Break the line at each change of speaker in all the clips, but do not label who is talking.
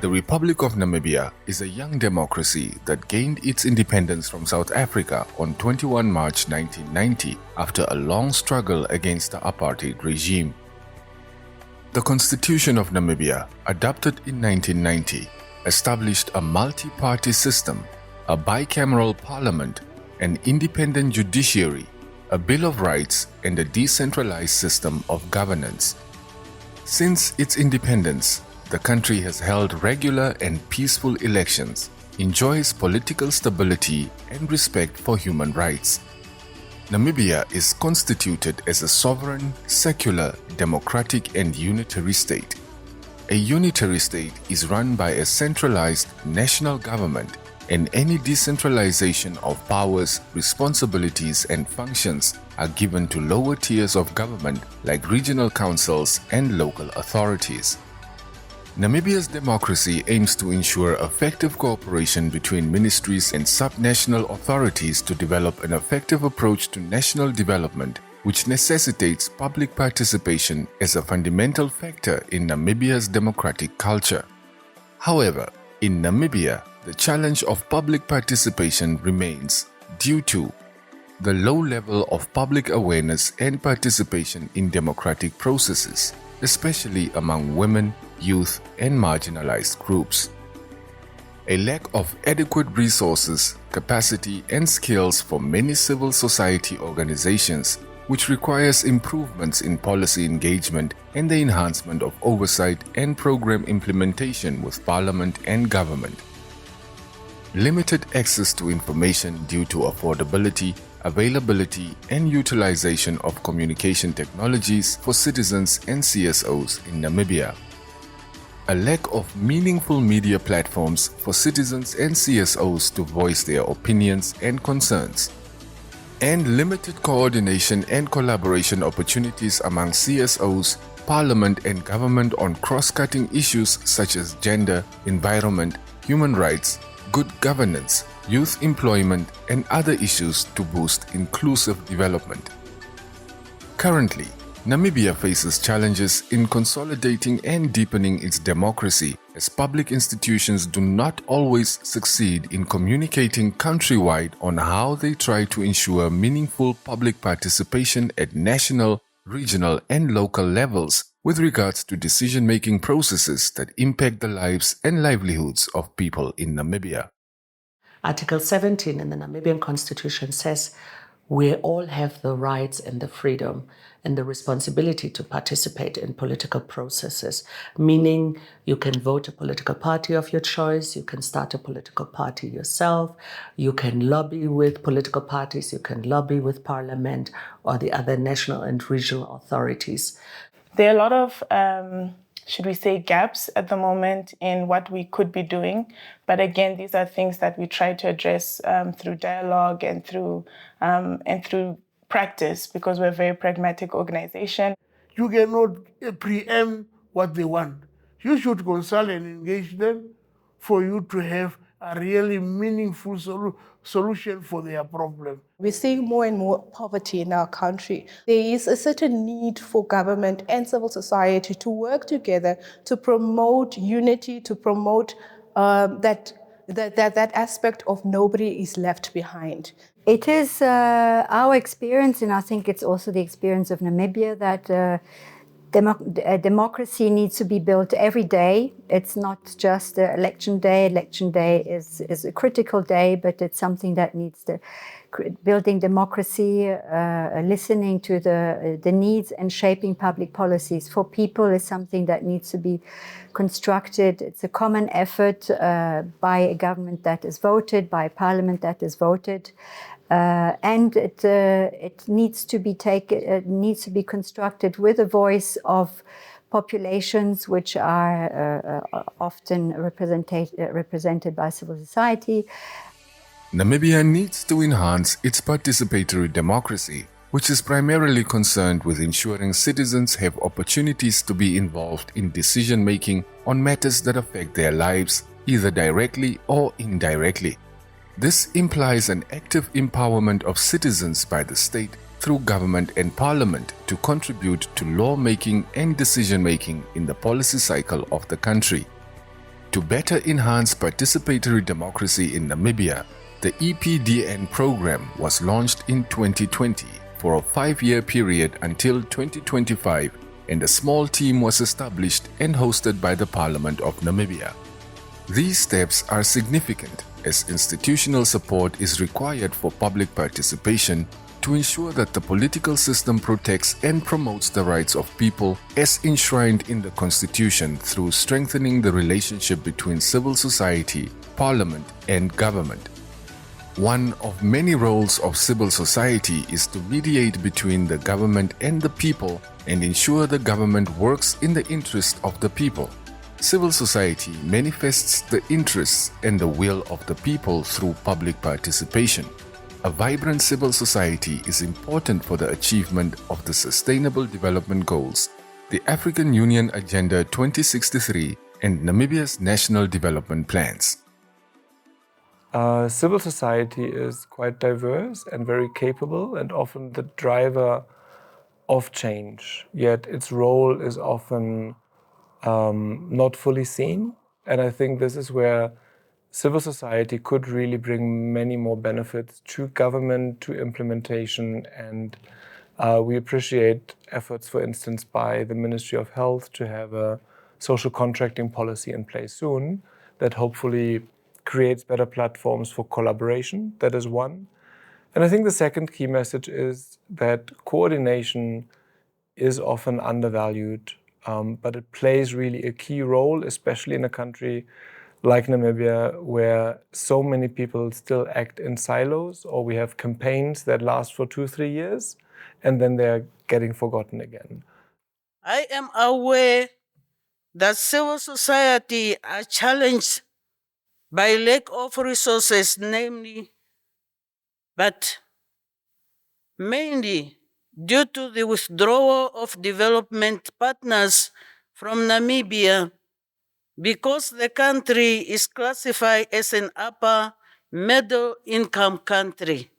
The Republic of Namibia is a young democracy that gained its independence from South Africa on 21 March 1990 after a long struggle against the apartheid regime. The Constitution of Namibia, adopted in 1990, established a multi-party system, a bicameral parliament, an independent judiciary, a Bill of Rights, and a decentralized system of governance. Since its independence, the country has held regular and peaceful elections, enjoys political stability and respect for human rights. Namibia is constituted as a sovereign, secular, democratic and unitary state. A unitary state is run by a centralized national government, and any decentralization of powers, responsibilities and functions are given to lower tiers of government like regional councils and local authorities. Namibia's democracy aims to ensure effective cooperation between ministries and subnational authorities to develop an effective approach to national development, which necessitates public participation as a fundamental factor in Namibia's democratic culture. However, in Namibia, the challenge of public participation remains due to the low level of public awareness and participation in democratic processes, especially among women, youth, and marginalized groups. A lack of adequate resources, capacity, and skills for many civil society organizations, which requires improvements in policy engagement and the enhancement of oversight and program implementation with parliament and government. Limited access to information due to affordability, availability, and utilization of communication technologies for citizens and CSOs in Namibia. A lack of meaningful media platforms for citizens and CSOs to voice their opinions and concerns. And limited coordination and collaboration opportunities among CSOs, parliament and government on cross-cutting issues such as gender, environment, human rights, good governance, youth employment, and other issues to boost inclusive development. Currently, Namibia faces challenges in consolidating and deepening its democracy as public institutions do not always succeed in communicating countrywide on how they try to ensure meaningful public participation at national, regional, and local levels with regards to decision-making processes that impact the lives and livelihoods of people in Namibia.
Article 17 in the Namibian Constitution says we all have the rights and the freedom and the responsibility to participate in political processes, meaning you can vote a political party of your choice, you can start a political party yourself, you can lobby with political parties, you can lobby with parliament or the other national and regional authorities.
There are a lot of should we say, gaps at the moment in what we could be doing. But again, these are things that we try to address through dialogue and through practice, because we're a very pragmatic organization.
You cannot preempt what they want. You should consult and engage them for you to have a really meaningful solution for their problem.
We're seeing more and more poverty in our country. There is a certain need for government and civil society to work together to promote unity, to promote that aspect of nobody is left behind.
It is our experience, and I think it's also the experience of Namibia, that democracy needs to be built every day. It's not just election day. Election day is a critical day, but it's something that needs to building democracy, listening to the needs and shaping public policies for people is something that needs to be constructed. It's a common effort by a government that is voted, by a parliament that is voted. And it needs to be constructed with a voice of populations which are often represented by civil society.
Namibia needs to enhance its participatory democracy, which is primarily concerned with ensuring citizens have opportunities to be involved in decision-making on matters that affect their lives, either directly or indirectly. This implies an active empowerment of citizens by the state through government and parliament to contribute to lawmaking and decision-making in the policy cycle of the country. To better enhance participatory democracy in Namibia, the EPDN program was launched in 2020 for a 5-year period until 2025, and a small team was established and hosted by the Parliament of Namibia. These steps are significant as institutional support is required for public participation to ensure that the political system protects and promotes the rights of people as enshrined in the Constitution through strengthening the relationship between civil society, parliament, and government. One of many roles of civil society is to mediate between the government and the people and ensure the government works in the interest of the people. Civil society manifests the interests and the will of the people through public participation. A vibrant civil society is important for the achievement of the Sustainable Development Goals, the African Union Agenda 2063, and Namibia's National Development Plans.
Civil society is quite diverse and very capable and often the driver of change, yet its role is often not fully seen. And I think this is where civil society could really bring many more benefits to government, to implementation, and we appreciate efforts, for instance, by the Ministry of Health to have a social contracting policy in place soon that hopefully creates better platforms for collaboration. That is one. And I think the second key message is that coordination is often undervalued, but it plays really a key role, especially in a country like Namibia, where so many people still act in silos, or we have campaigns that last for 2-3 years, and then they're getting forgotten again.
I am aware that civil society are challenged by lack of resources, but mainly due to the withdrawal of development partners from Namibia, because the country is classified as an upper middle income country.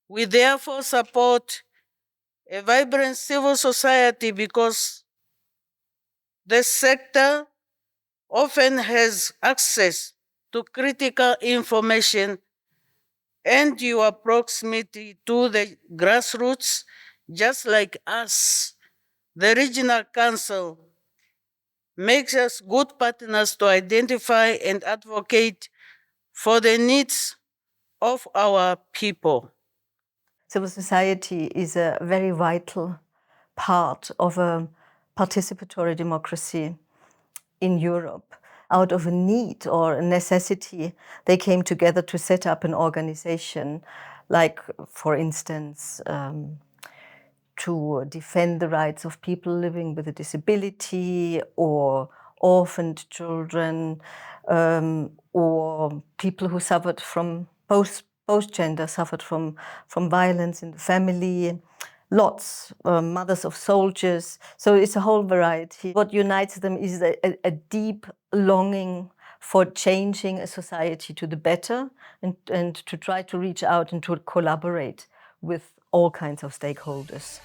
We therefore support a vibrant civil society because the sector often has access to critical information, and your proximity to the grassroots, just like us, the regional council, makes us good partners to identify and advocate for the needs of our people.
Civil society is a very vital part of a participatory democracy in Europe. Out of a need or a necessity, they came together to set up an organization, like, for instance, to defend the rights of people living with a disability, or orphaned children, or people who suffered from both gender suffered from violence in the family. Lots, mothers of soldiers. So it's a whole variety. What unites them is a deep longing for changing a society to the better, and to try to reach out and to collaborate with all kinds of stakeholders.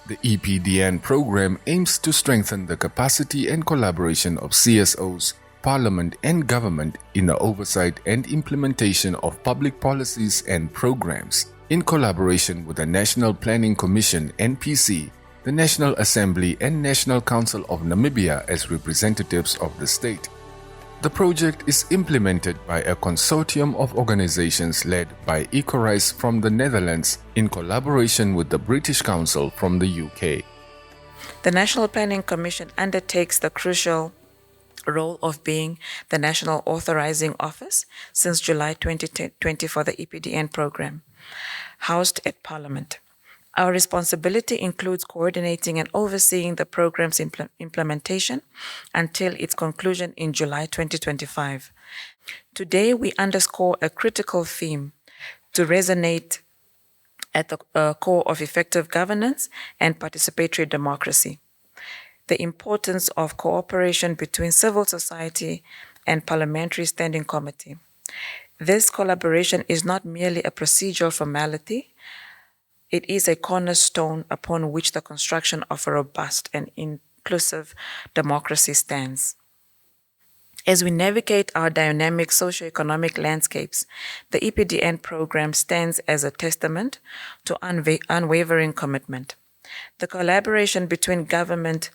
The EPDN program aims to strengthen the capacity and collaboration of CSOs, Parliament and government in the oversight and implementation of public policies and programs, in collaboration with the National Planning Commission (NPC), the National Assembly and National Council of Namibia as representatives of the state. The project is implemented by a consortium of organizations led by ECORISE from the Netherlands in collaboration with the British Council from the UK.
The National Planning Commission undertakes the crucial role of being the national authorizing office since July 2020 for the EPDN program, housed at Parliament. Our responsibility includes coordinating and overseeing the program's implementation until its conclusion in July 2025. Today, we underscore a critical theme to resonate at the core of effective governance and participatory democracy: the importance of cooperation between civil society and parliamentary standing committee. This collaboration is not merely a procedural formality. It is a cornerstone upon which the construction of a robust and inclusive democracy stands. As we navigate our dynamic socioeconomic landscapes, the EPDN program stands as a testament to unwavering commitment. The collaboration between government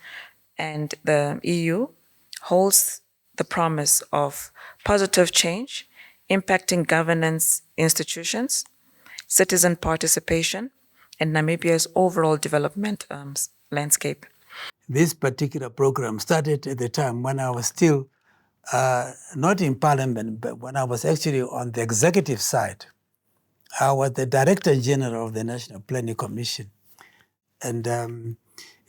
and the EU holds the promise of positive change, impacting governance institutions, citizen participation, and Namibia's overall development landscape.
This particular program started at the time when I was still not in parliament, but when I was actually on the executive side. I was the Director General of the National Planning Commission. And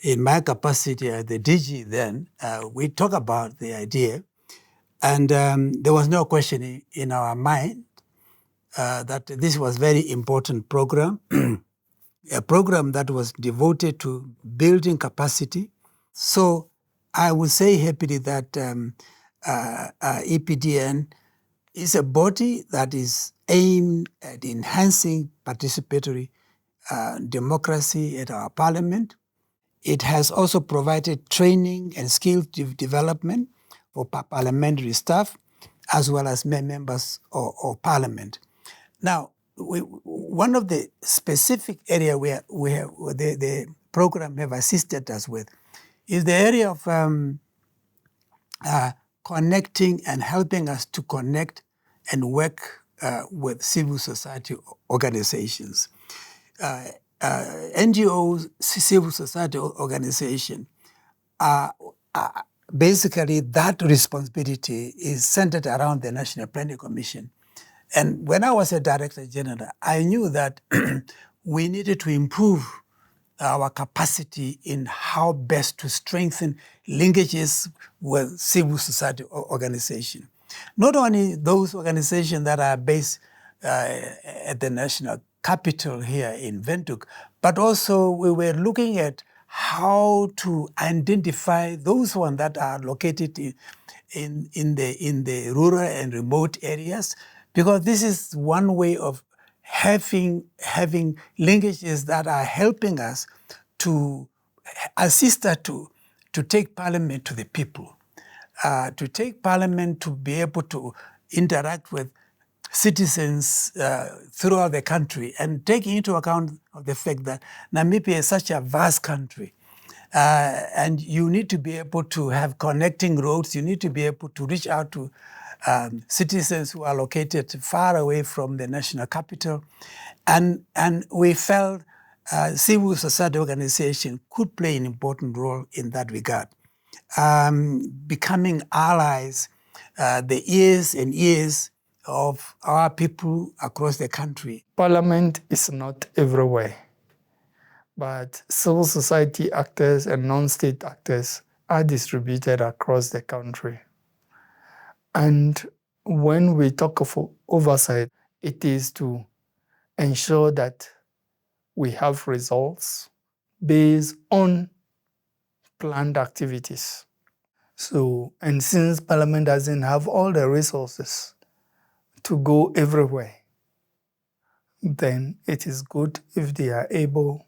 in my capacity as the DG then, we talked about the idea. And there was no question in our mind that this was a very important program, a program that was devoted to building capacity. So I would say happily that EPDN is a body that is aimed at enhancing participatory democracy at our parliament. It has also provided training and skill development for parliamentary staff, as well as members of parliament. Now, one of the specific areas where the program have assisted us with is the area of connecting and helping us to connect and work with civil society organizations. NGOs, civil society organization, basically that responsibility is centered around the National Planning Commission. And when I was a Director General, I knew that we needed to improve our capacity in how best to strengthen linkages with civil society organizations. Not only those organizations that are based at the national capital here in Windhoek, but also we were looking at how to identify those ones that are located in the rural and remote areas, because this is one way of having linkages that are helping us to assist us to take parliament to the people, to take parliament to be able to interact with citizens throughout the country, and taking into account of the fact that Namibia is such a vast country. And you need to be able to have connecting roads. You need to be able to reach out to citizens who are located far away from the national capital. And we felt civil society organization could play an important role in that regard. Becoming allies, the ears and ears of our people across the country.
Parliament is not everywhere, but civil society actors and non-state actors are distributed across the country. And when we talk of oversight, it is to ensure that we have results based on planned activities. So, and since Parliament doesn't have all the resources to go everywhere, then it is good if they are able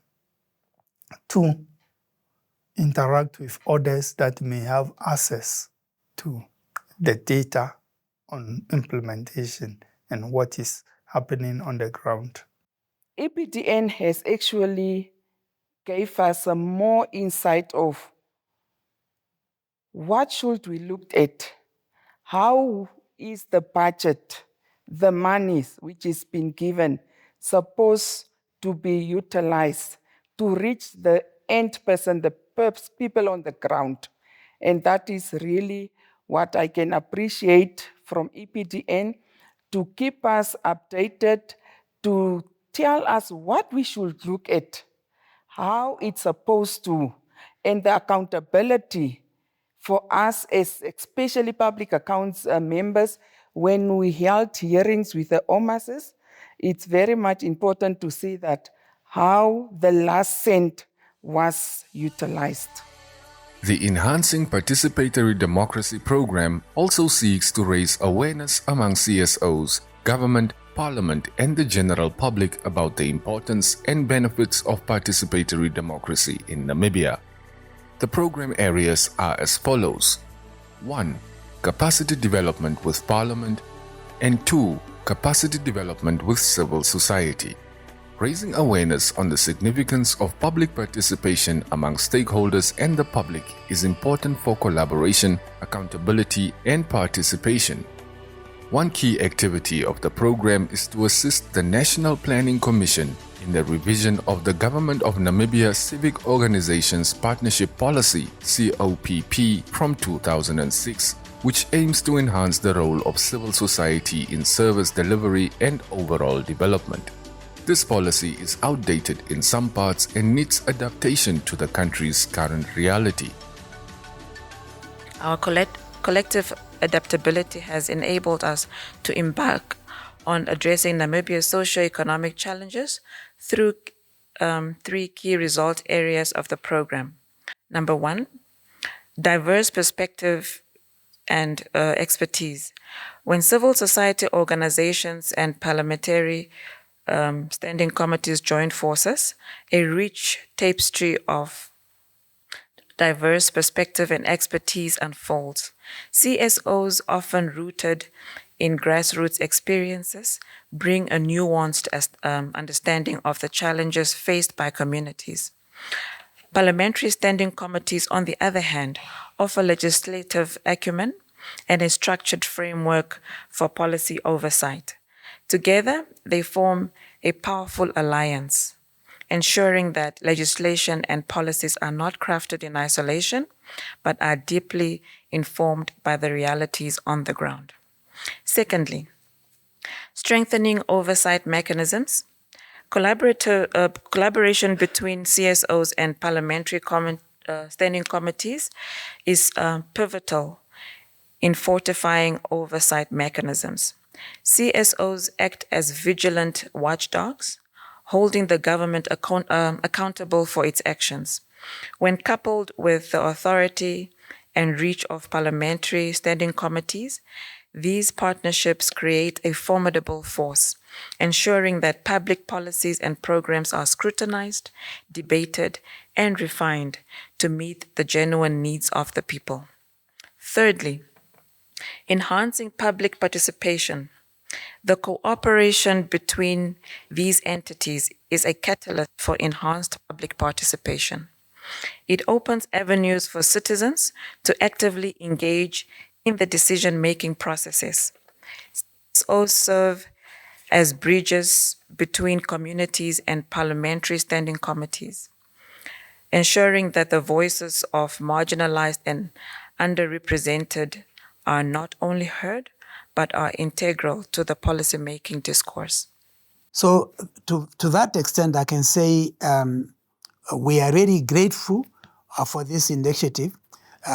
to interact with others that may have access to the data on implementation and what is happening on the ground.
EPDN has actually gave us some more insight of what should we look at, how is the budget, the monies which is been given, supposed to be utilized to reach the end person, the people on the ground. And that is really what I can appreciate from EPDN, to keep us updated, to tell us what we should look at, how it's supposed to, and the accountability for us as especially public accounts members. When we held hearings with the OMASs, it's very much important to see that how the last cent was utilized.
The Enhancing Participatory Democracy program also seeks to raise awareness among CSOs, government, parliament, and the general public about the importance and benefits of participatory democracy in Namibia. The program areas are as follows. 1. capacity development with Parliament, and 2. Capacity development with civil society. Raising awareness on the significance of public participation among stakeholders and the public is important for collaboration, accountability, and participation. One key activity of the program is to assist the National Planning Commission in the revision of the Government of Namibia Civic Organizations Partnership Policy (COPP) from 2006, which aims to enhance the role of civil society in service delivery and overall development. This policy is outdated in some parts and needs adaptation to the country's current reality.
Our collective adaptability has enabled us to embark on addressing Namibia's socio-economic challenges through 3 key result areas of the program. Number 1, diverse perspective and expertise. When civil society organizations and parliamentary standing committees join forces, a rich tapestry of diverse perspective and expertise unfolds. CSOs, often rooted in grassroots experiences, bring a nuanced understanding of the challenges faced by communities. Parliamentary standing committees, on the other hand, offer legislative acumen and a structured framework for policy oversight. Together, they form a powerful alliance, ensuring that legislation and policies are not crafted in isolation, but are deeply informed by the realities on the ground. Secondly, strengthening oversight mechanisms. Collaboration between CSOs and parliamentary standing committees is pivotal in fortifying oversight mechanisms. CSOs act as vigilant watchdogs, holding the government accountable for its actions. When coupled with the authority and reach of parliamentary standing committees, these partnerships create a formidable force, ensuring that public policies and programs are scrutinized, debated, and refined to meet the genuine needs of the people. Thirdly, enhancing public participation. The cooperation between these entities is a catalyst for enhanced public participation. It opens avenues for citizens to actively engage in the decision-making processes. CSOs serve as bridges between communities and parliamentary standing committees, ensuring that the voices of marginalized and underrepresented are not only heard, but are integral to the policy-making discourse.
So to that extent, I can say we are really grateful for this initiative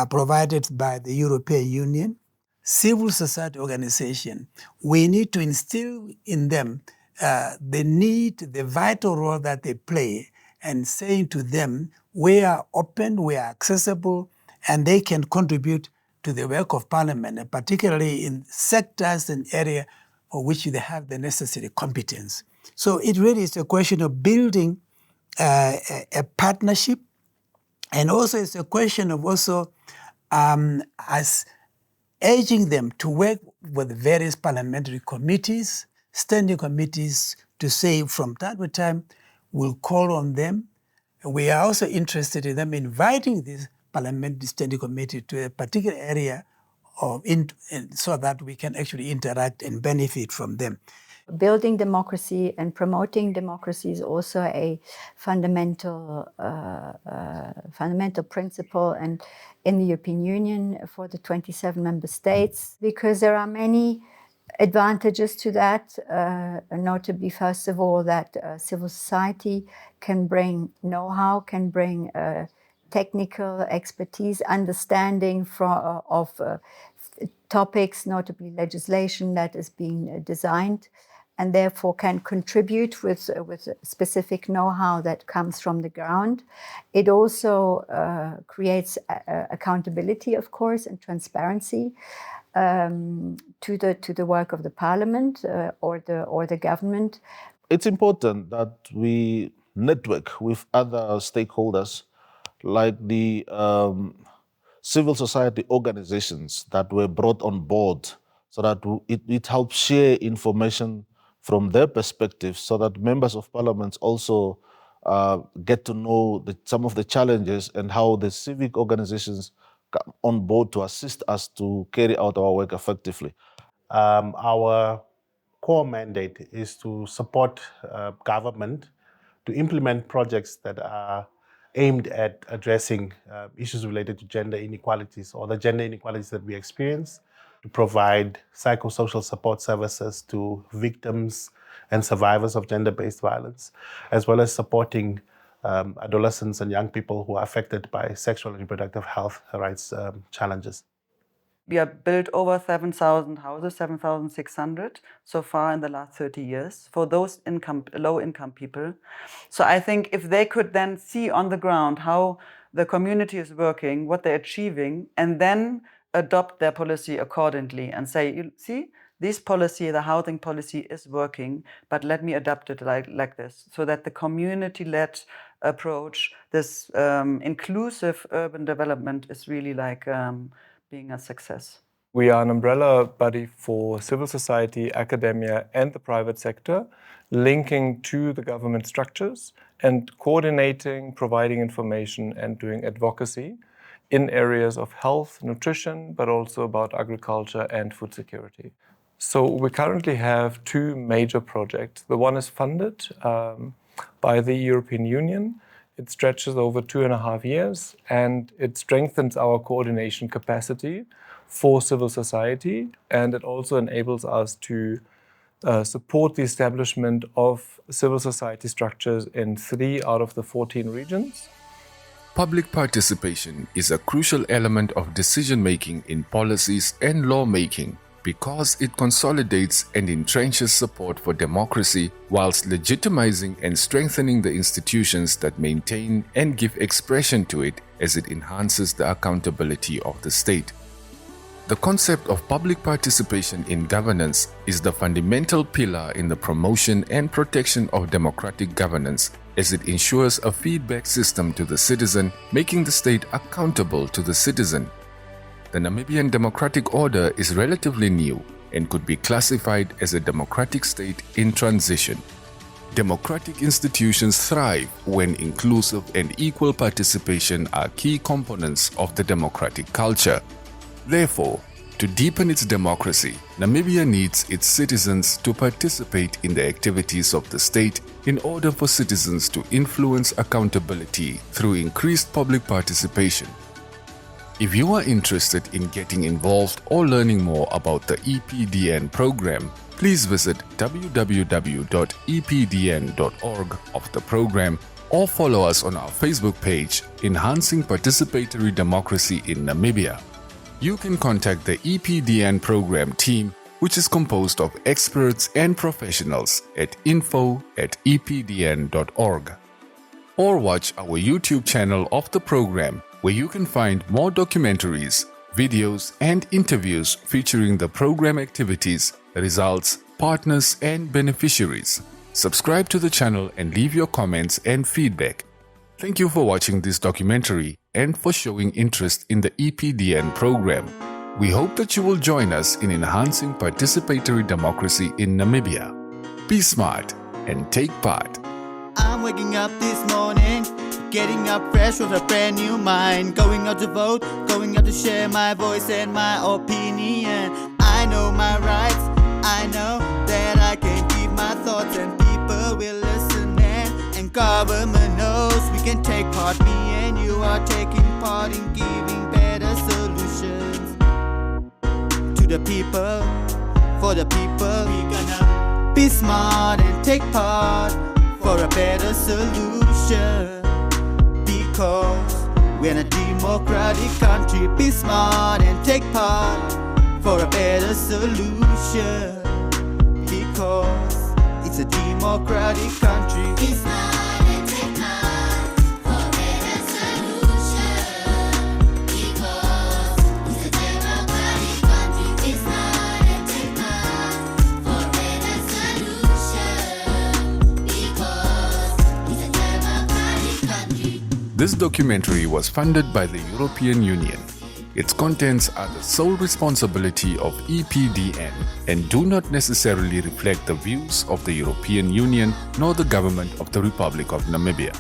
provided by the European Union. Civil society organization, we need to instill in them the vital role that they play, and saying to them, we are open, we are accessible, and they can contribute to the work of Parliament, and particularly in sectors and areas for which they have the necessary competence. So it really is a question of building a partnership, and also it's a question of as urging them to work with various parliamentary committees, standing committees, to say from time to time, we'll call on them. We are also interested in them inviting this parliamentary standing committee to a particular area so that we can actually interact and benefit from them.
Building democracy and promoting democracy is also a fundamental principle and in the European Union for the 27 member states, because there are many advantages to that, notably, first of all, that civil society can bring know-how, can bring technical expertise, understanding of topics, notably legislation that is being designed, and therefore can contribute with specific know-how that comes from the ground. It also creates accountability, of course, and transparency to the work of the Parliament or the government.
It's important that we network with other stakeholders like the civil society organizations that were brought on board so that it helps share information from their perspective so that members of parliament also get to know some of the challenges and how the civic organizations come on board to assist us to carry out our work effectively.
Our core mandate is to support government to implement projects that are aimed at addressing issues related to gender inequalities or the gender inequalities that we experience, to provide psychosocial support services to victims and survivors of gender-based violence, as well as supporting adolescents and young people who are affected by sexual and reproductive health rights challenges.
We have built over 7,000 houses, 7,600 so far in the last 30 years for those low-income people. So I think if they could then see on the ground how the community is working, what they're achieving, and then adopt their policy accordingly and say, you see, this policy, the housing policy is working, but let me adapt it like this, so that the community-led approach, this inclusive urban development is really like being a success.
We are an umbrella body for civil society, academia, and the private sector, linking to the government structures and coordinating, providing information, and doing advocacy in areas of health, nutrition, but also about agriculture and food security. So we currently have two major projects. The one is funded by the European Union. It stretches over 2.5 years, and it strengthens our coordination capacity for civil society, and it also enables us to support the establishment of civil society structures in 3 out of the 14 regions.
Public participation is a crucial element of decision-making in policies and lawmaking, because it consolidates and entrenches support for democracy whilst legitimizing and strengthening the institutions that maintain and give expression to it as it enhances the accountability of the state. The concept of public participation in governance is the fundamental pillar in the promotion and protection of democratic governance, as it ensures a feedback system to the citizen, making the state accountable to the citizen. The Namibian democratic order is relatively new and could be classified as a democratic state in transition. Democratic institutions thrive when inclusive and equal participation are key components of the democratic culture. Therefore, to deepen its democracy, Namibia needs its citizens to participate in the activities of the state in order for citizens to influence accountability through increased public participation. If you are interested in getting involved or learning more about the EPDN program, please visit www.epdn.org of the program or follow us on our Facebook page, Enhancing Participatory Democracy in Namibia. You can contact the EPDN program team, which is composed of experts and professionals, at info@epdn.org. Or watch our YouTube channel of the program, where you can find more documentaries, videos, and interviews featuring the program activities, results, partners, and beneficiaries. Subscribe to the channel and leave your comments and feedback. Thank you for watching this documentary and for showing interest in the EPDN program. We hope that you will join us in enhancing participatory democracy in Namibia. Be smart and take part.
I'm waking up this morning, getting up fresh with a brand new mind, going out to vote, going out to share my voice and my opinion. I know my rights, I know that I can keep my thoughts, and people will listen, and government knows we can take part. Me and you are taking part in giving better solutions to the people, for the people. We gonna be smart and take part for a better solution, because we're in a democratic country. Be smart and take part for a better solution, because it's a democratic country. Be smart and take part for a better solution, because it's a democratic country. Be smart and take part for a better solution, because it's a democratic country.
This documentary was funded by the European Union. Its contents are the sole responsibility of EPDN and do not necessarily reflect the views of the European Union nor the government of the Republic of Namibia.